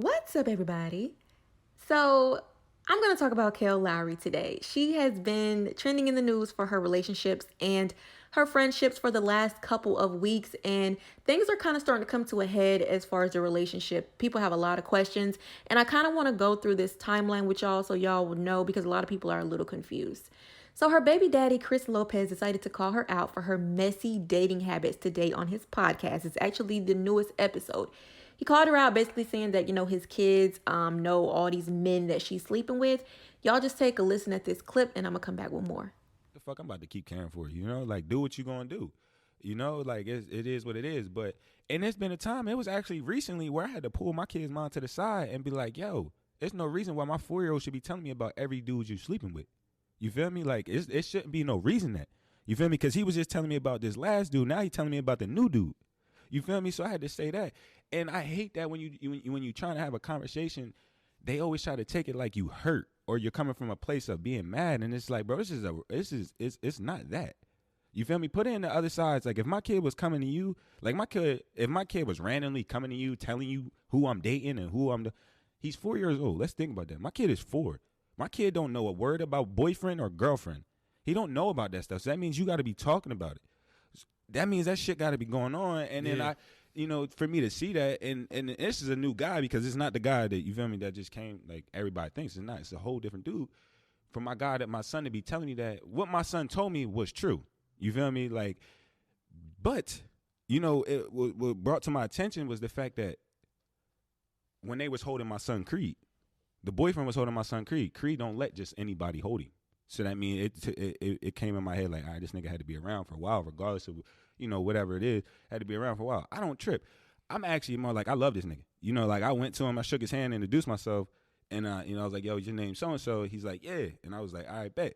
What's up, everybody? So, I'm going to talk about Kail Lowry today. She has been trending in the news for her relationships and her friendships for the last couple of weeks, and things are kind of starting to come to a head as far as the relationship. People have a lot of questions, and I kind of want to go through this timeline with y'all so y'all will know because a lot of people are a little confused. So, her baby daddy, Chris Lopez, decided to call her out for her messy dating habits today on his podcast. It's actually the newest episode. He called her out basically saying that, his kids know all these men that she's sleeping with. Y'all just take a listen at this clip and I'm going to come back with more. The fuck, I'm about to keep caring for you. Like, do what you gonna do. Like it is what it is. But and there's been a time. It was actually recently where I had to pull my kid's mom to the side and be like, "Yo, there's no reason why my 4-year-old should be telling me about every dude you sleeping with." You feel me? Like it shouldn't be no reason that. You feel me? Because he was just telling me about this last dude. Now he's telling me about the new dude. You feel me? So I had to say that. And I hate that when you trying to have a conversation, they always try to take it like you hurt or you're coming from a place of being mad. And it's like, bro, it's not that. You feel me? Put it in the other sides. Like if my kid was coming to you, like if my kid was randomly coming to you, telling you who I'm dating and he's 4 years old. Let's think about that. My kid is 4. My kid don't know a word about boyfriend or girlfriend. He don't know about that stuff. So that means you got to be talking about it. That means that shit got to be going on. And then for me to see that, and this is a new guy because it's not the guy that, you feel me, that just came, like everybody thinks it's not. It's a whole different dude. For my guy, that my son to be telling me that, what my son told me was true. You feel me? Like, but, what brought to my attention was the fact that when they was holding my son Creed, the boyfriend was holding my son Creed. Creed don't let just anybody hold him. So that means it came in my head like, all right, this nigga had to be around for a while, regardless of, whatever it is, had to be around for a while. I don't trip. I'm actually more like, I love this nigga. Like I went to him, I shook his hand, introduced myself, and I was like, yo, is your name so-and-so? He's like, yeah. And I was like, all right, bet.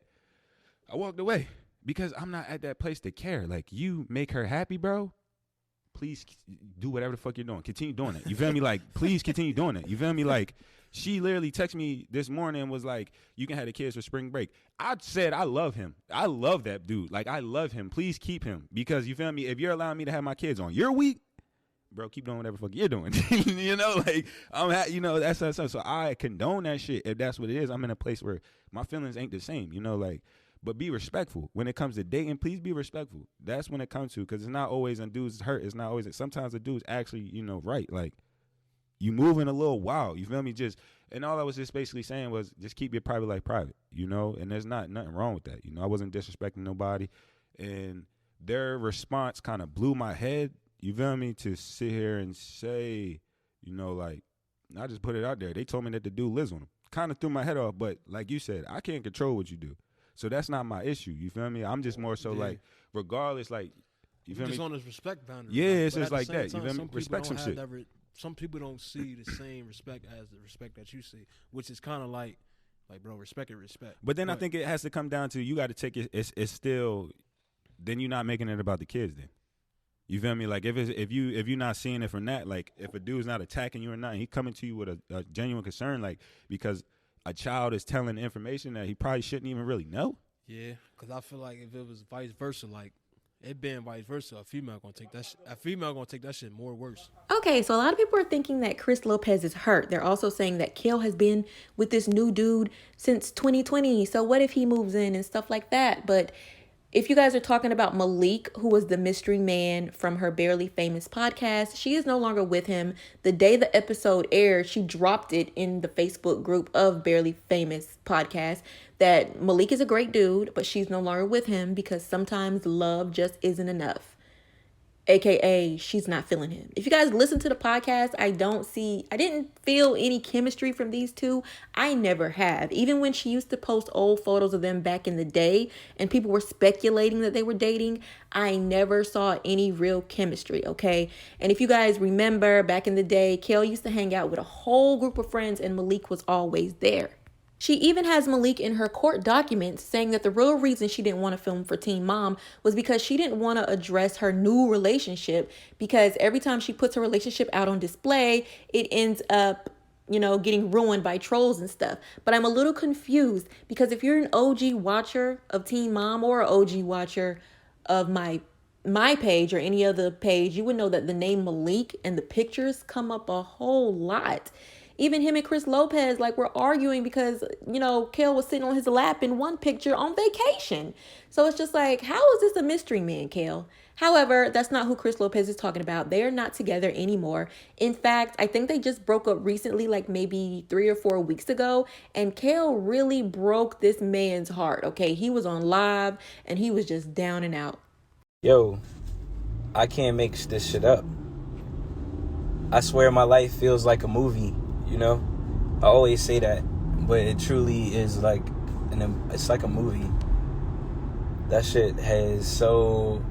I walked away because I'm not at that place to care. Like, you make her happy, bro, please do whatever the fuck you're doing. Continue doing it. You feel me? Like, please continue doing it. You feel me? Like, she literally texted me this morning and was like, you can have the kids for spring break. I said, I love him. I love that dude. Like, I love him. Please keep him. Because, you feel me, if you're allowing me to have my kids on your week, bro, keep doing whatever the fuck you're doing. Like, that's so I condone that shit if that's what it is. I'm in a place where my feelings ain't the same, like, but be respectful. When it comes to dating, please be respectful. That's when it comes to, because it's not always a dude's hurt. It's not always, sometimes the dude's actually, right. Like, you moving a little wild, you feel me? And all I was just basically saying was just keep your private life private, and there's nothing wrong with that. I wasn't disrespecting nobody, and their response kind of blew my head, you feel me, to sit here and say, like, I just put it out there. They told me that the dude lives on them. Kind of threw my head off, but like you said, I can't control what you do. So that's not my issue, you feel me? I'm just more so like, regardless, like, you feel me? Just on his respect boundary. Yeah, like, it's just like that, you feel me? Respect some shit. Some people don't see the same respect as the respect that you see, which is kind of like, bro, respect. But then I think it has to come down to, you got to take it. It's still, then you're not making it about the kids. Then, you feel me? Like if you're not seeing it from that, like if a dude's not attacking you or not, and he coming to you with a genuine concern, like because a child is telling information that he probably shouldn't even really know. Yeah, because I feel like if it was vice versa, like. It being vice versa, a female gonna take that shit more worse. Okay, so a lot of people are thinking that Chris Lopez is hurt. They're also saying that Kail has been with this new dude since 2020. So what if he moves in and stuff like that? But if you guys are talking about Malik, who was the mystery man from her Barely Famous podcast, she is no longer with him. The day the episode aired, she dropped it in the Facebook group of Barely Famous podcast that Malik is a great dude, but she's no longer with him because sometimes love just isn't enough. AKA, she's not feeling him. If you guys listen to the podcast, I didn't feel any chemistry from these two. I never have. Even when she used to post old photos of them back in the day and people were speculating that they were dating, I never saw any real chemistry, okay? And if you guys remember back in the day, Kail used to hang out with a whole group of friends and Malik was always there. She even has Malik in her court documents saying that the real reason she didn't want to film for Teen Mom was because she didn't want to address her new relationship, because every time she puts her relationship out on display, it ends up, getting ruined by trolls and stuff. But I'm a little confused because if you're an OG watcher of Teen Mom or an OG watcher of my page or any other page, you would know that the name Malik and the pictures come up a whole lot. Even him and Chris Lopez, like, were arguing because, Kail was sitting on his lap in one picture on vacation. So it's just like, how is this a mystery man, Kail? However, that's not who Chris Lopez is talking about. They are not together anymore. In fact, I think they just broke up recently, like maybe 3 or 4 weeks ago. And Kail really broke this man's heart, okay? He was on live and he was just down and out. Yo, I can't make this shit up. I swear my life feels like a movie, I always say that, but it truly is like, it's like a movie. That shit has so...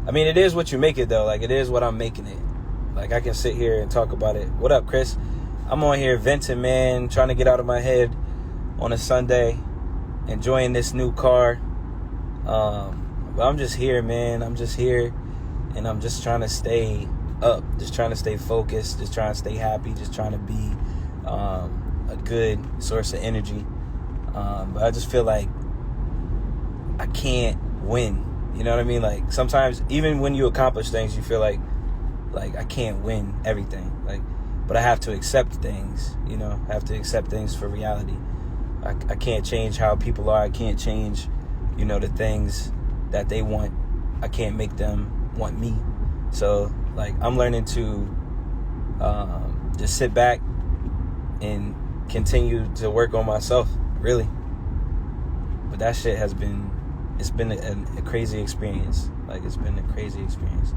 I mean, it is what you make it, though. Like, it is what I'm making it. Like, I can sit here and talk about it. What up, Chris? I'm on here venting, man, trying to get out of my head on a Sunday, enjoying this new car. But I'm just here, man. I'm just here, and I'm just trying to stay up, just trying to stay focused, just trying to stay happy, just trying to be a good source of energy. But I just feel like I can't win. You know what I mean? Like, sometimes, even when you accomplish things, you feel like I can't win everything. Like, but I have to accept things, I have to accept things for reality. I can't change how people are. I can't change, the things that they want. I can't make them want me. So, like, I'm learning to just sit back and continue to work on myself, really. But that shit it's been a crazy experience. Like, it's been a crazy experience.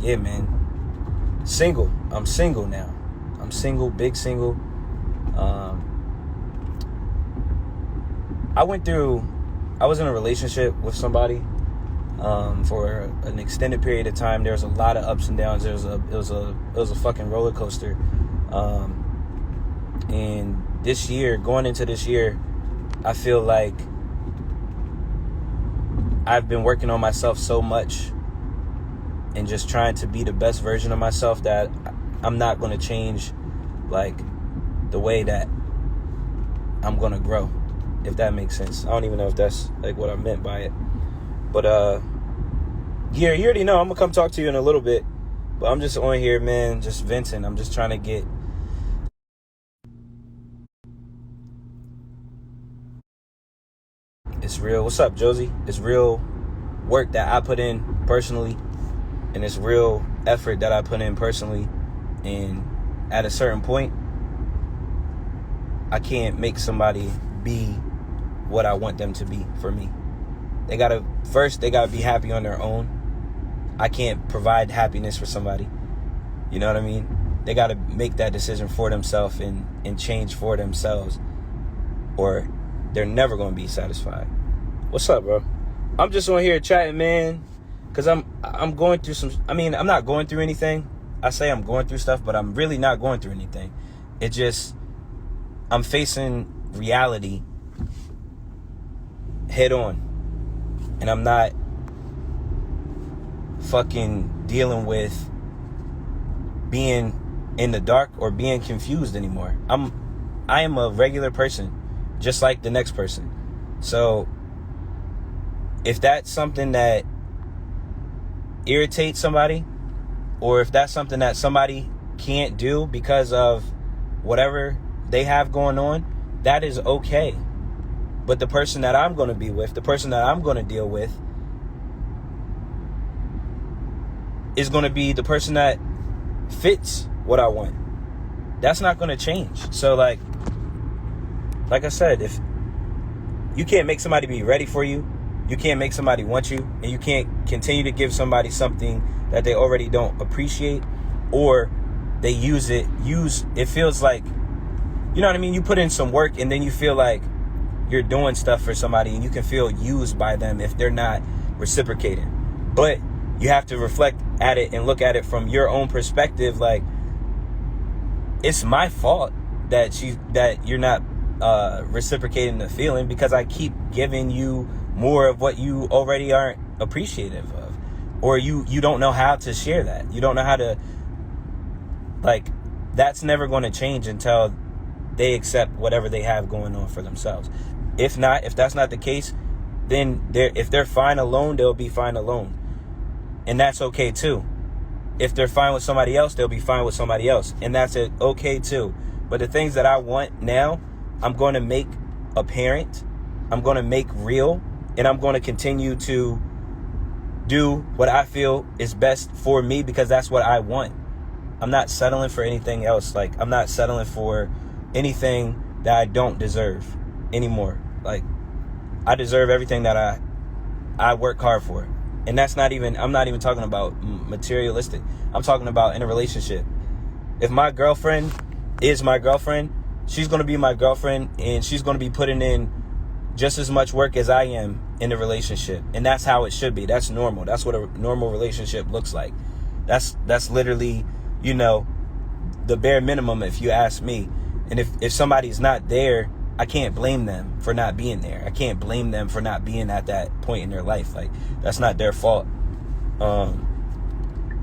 Yeah, man. Single. I'm single now. I'm single, big single. I was in a relationship with somebody for an extended period of time. There was a lot of ups and downs. It was a fucking roller coaster. And going into this year, I feel like I've been working on myself so much and just trying to be the best version of myself that I'm not going to change, like, the way that I'm going to grow, if that makes sense. I don't even know if that's, like, what I meant by it. But, yeah, you already know. I'm going to come talk to you in a little bit. But I'm just on here, man, just venting. I'm just trying to get... It's real. What's up, Josie? It's real work that I put in personally, and it's real effort that I put in personally. And at a certain point, I can't make somebody be what I want them to be for me. They gotta be happy on their own. I can't provide happiness for somebody. You know what I mean? They gotta make that decision for themselves and change for themselves, or they're never gonna be satisfied. What's up, bro? I'm just on here chatting, man, because I'm going through some... I mean, I'm not going through anything. I say I'm going through stuff, but I'm really not going through anything. It just... I'm facing reality head on. And I'm not fucking dealing with being in the dark or being confused anymore. I am a regular person, just like the next person. So if that's something that irritates somebody, or if that's something that somebody can't do because of whatever they have going on, that is okay. But the person that I'm going to be with, the person that I'm going to deal with, is going to be the person that fits what I want. That's not going to change. So, like I said, if you can't make somebody be ready for you, you can't make somebody want you, and you can't continue to give somebody something that they already don't appreciate, or they use it feels like, you know what I mean? You put in some work and then you feel like you're doing stuff for somebody, and you can feel used by them if they're not reciprocating. But you have to reflect at it and look at it from your own perspective. Like, it's my fault that you're not reciprocating the feeling, because I keep giving you more of what you already aren't appreciative of, or you don't know how to share that. You don't know how to, like, that's never going to change until they accept whatever they have going on for themselves. If that's not the case, then if they're fine alone, they'll be fine alone. And that's okay too. if they're fine with somebody else, they'll be fine with somebody else. And that's okay too. But the things that I want now, I'm going to make apparent. I'm going to make real. And I'm going to continue to do what I feel is best for me, because that's what I want. I'm not settling for anything else. Like, I'm not settling for anything that I don't deserve anymore. Like, I deserve everything that I work hard for. And that's not even, I'm not even talking about materialistic. I'm talking about in a relationship. If my girlfriend is my girlfriend, she's going to be my girlfriend, and she's going to be putting in just as much work as I am in the relationship. And that's how it should be. That's normal. That's what a normal relationship looks like. That's literally, you know, the bare minimum, if you ask me. And if somebody's not there, I can't blame them for not being there. I can't blame them for not being at that point in their life. Like, that's not their fault.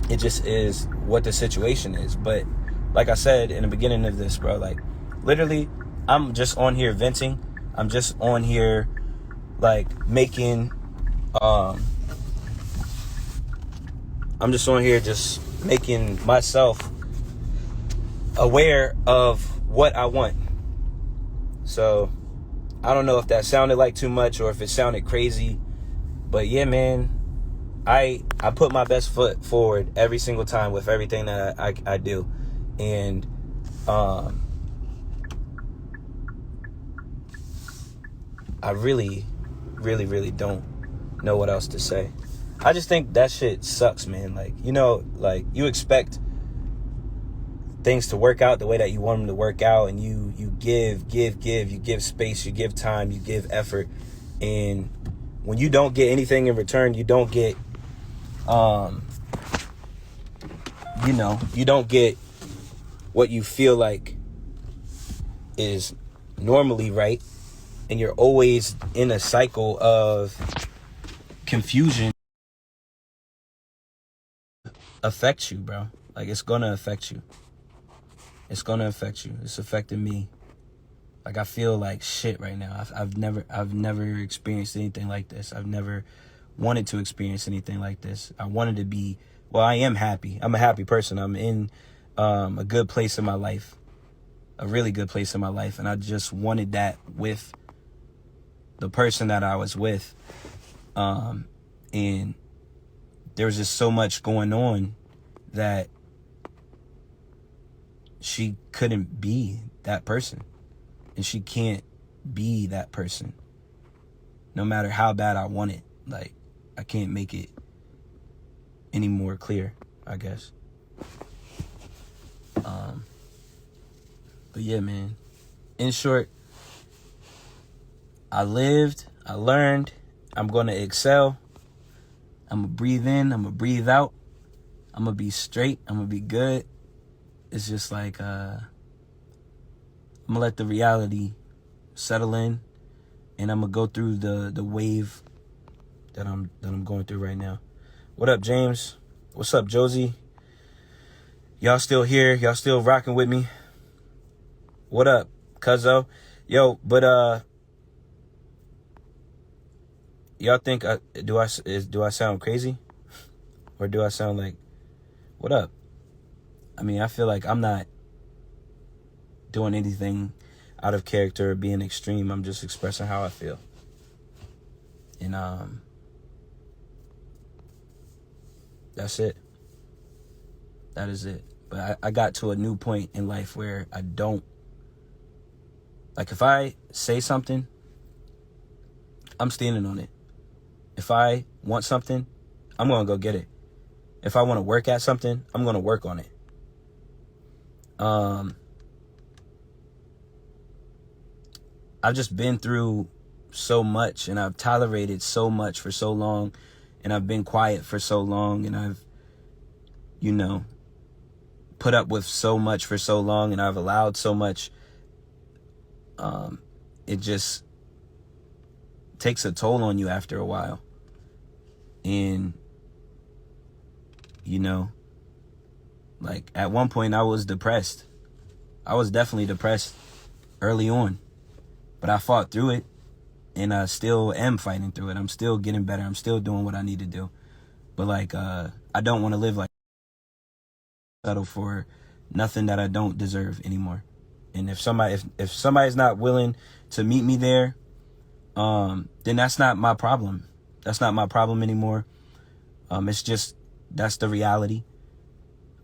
It just is what the situation is. But like I said in the beginning of this, bro, like, literally, I'm just on here venting. I'm just on here, like, making, I'm just on here just making myself aware of what I want. So, I don't know if that sounded like too much or if it sounded crazy. But yeah, man, I put my best foot forward every single time with everything that I do. And, I really, really, really don't know what else to say. I just think that shit sucks, man. Like, you know, like, you expect things to work out the way that you want them to work out, and you give, you give space, you give time, you give effort, and when you don't get anything in return, you don't get, you know, you don't get what you feel like is normally right, and you're always in a cycle of confusion. Affects you, bro. Like, it's gonna affect you. It's gonna affect you. It's affecting me. Like, I feel like shit right now. I've never experienced anything like this. I've never wanted to experience anything like this. I wanted to be, well, I am happy. I'm a happy person. I'm in a good place in my life, a really good place in my life, and I just wanted that with the person that I was with. And there was just so much going on that she couldn't be that person. And she can't be that person. No matter how bad I want it. Like, I can't make it any more clear, I guess. But yeah, man. In short, I lived, I learned, I'm gonna excel. I'm gonna breathe in, I'm gonna breathe out. I'm gonna be straight, I'm gonna be good. It's just like, I'm gonna let the reality settle in, and I'm gonna go through the wave that I'm going through right now. What up, James? What's up, Josie? Y'all still here? Y'all still rocking with me? What up, cuzzo? Yo, but y'all think do I sound crazy, or do I sound like, what up? I mean, I feel like I'm not doing anything out of character or being extreme. I'm just expressing how I feel. And that's it. That is it. But I got to a new point in life where I don't, like, if I say something, I'm standing on it. If I want something, I'm going to go get it. If I want to work at something, I'm going to work on it. I've just been through so much, and I've tolerated so much for so long, and I've been quiet for so long, and I've, you know, put up with so much for so long, and I've allowed so much. It just takes a toll on you after a while. And, you know, like, at one point I was depressed. I was definitely depressed early on. But I fought through it, and I still am fighting through it. I'm still getting better. I'm still doing what I need to do. But, like, I don't want to live like settle for nothing that I don't deserve anymore. And if somebody's not willing to meet me there, then that's not my problem. That's not my problem anymore. It's just, that's the reality.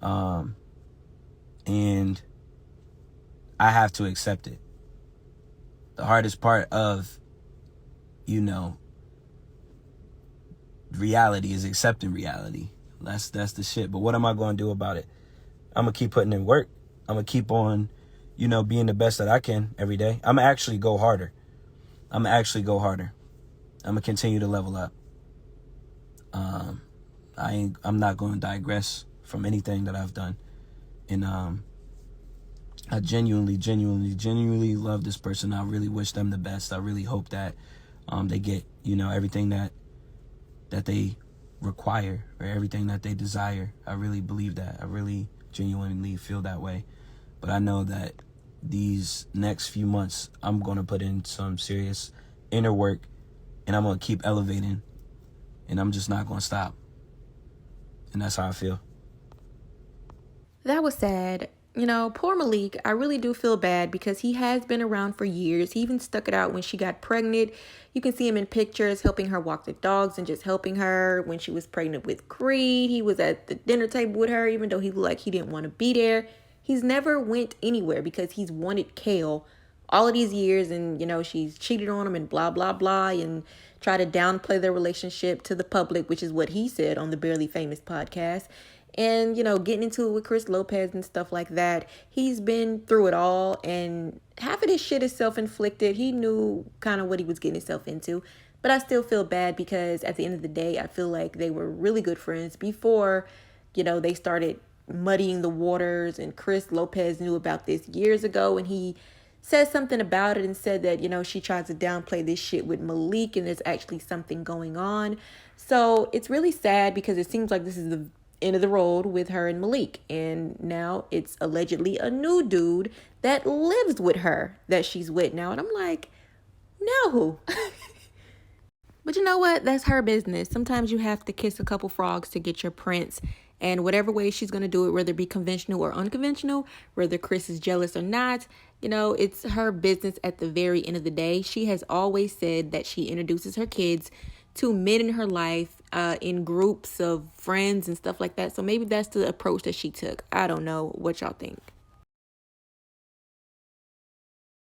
And I have to accept it. The hardest part of, reality is accepting reality. That's the shit. But what am I going to do about it? I'm going to keep putting in work. I'm going to keep on, being the best that I can every day. I'm going to actually go harder. I'm going to continue to level up. I'm not going to digress from anything that I've done. And I genuinely love this person. I really wish them the best. I really hope that they get, everything that they require or everything that they desire. I really believe that. I really genuinely feel that way. But I know that these next few months, I'm going to put in some serious inner work, and I'm going to keep elevating, and I'm just not going to stop. And that's how I feel. That was sad. Poor Malik, I really do feel bad because he has been around for years. He even stuck it out when she got pregnant. You can see him in pictures helping her walk the dogs and just helping her. When she was pregnant with Creed, he was at the dinner table with her, even though he looked like he didn't want to be there. He's never went anywhere because he's wanted Kail all of these years, and she's cheated on him and blah blah blah, and try to downplay their relationship to the public, which is what he said on the Barely Famous podcast. And getting into it with Chris Lopez and stuff like that. He's been through it all, and half of this shit is self-inflicted. He knew kind of what he was getting himself into, but I still feel bad because at the end of the day, I feel like they were really good friends before they started muddying the waters. And Chris Lopez knew about this years ago, and he said something about it and said that she tries to downplay this shit with Malik, and there's actually something going on. So it's really sad because it seems like this is the end of the road with her and Malik, and now it's allegedly a new dude that lives with her that she's with now. And I'm like, now who? But you know what? That's her business. Sometimes you have to kiss a couple frogs to get your prince. And whatever way she's going to do it, whether it be conventional or unconventional, whether Chris is jealous or not, it's her business at the very end of the day. She has always said that she introduces her kids to men in her life in groups of friends and stuff like that. So maybe that's the approach that she took. I don't know what y'all think.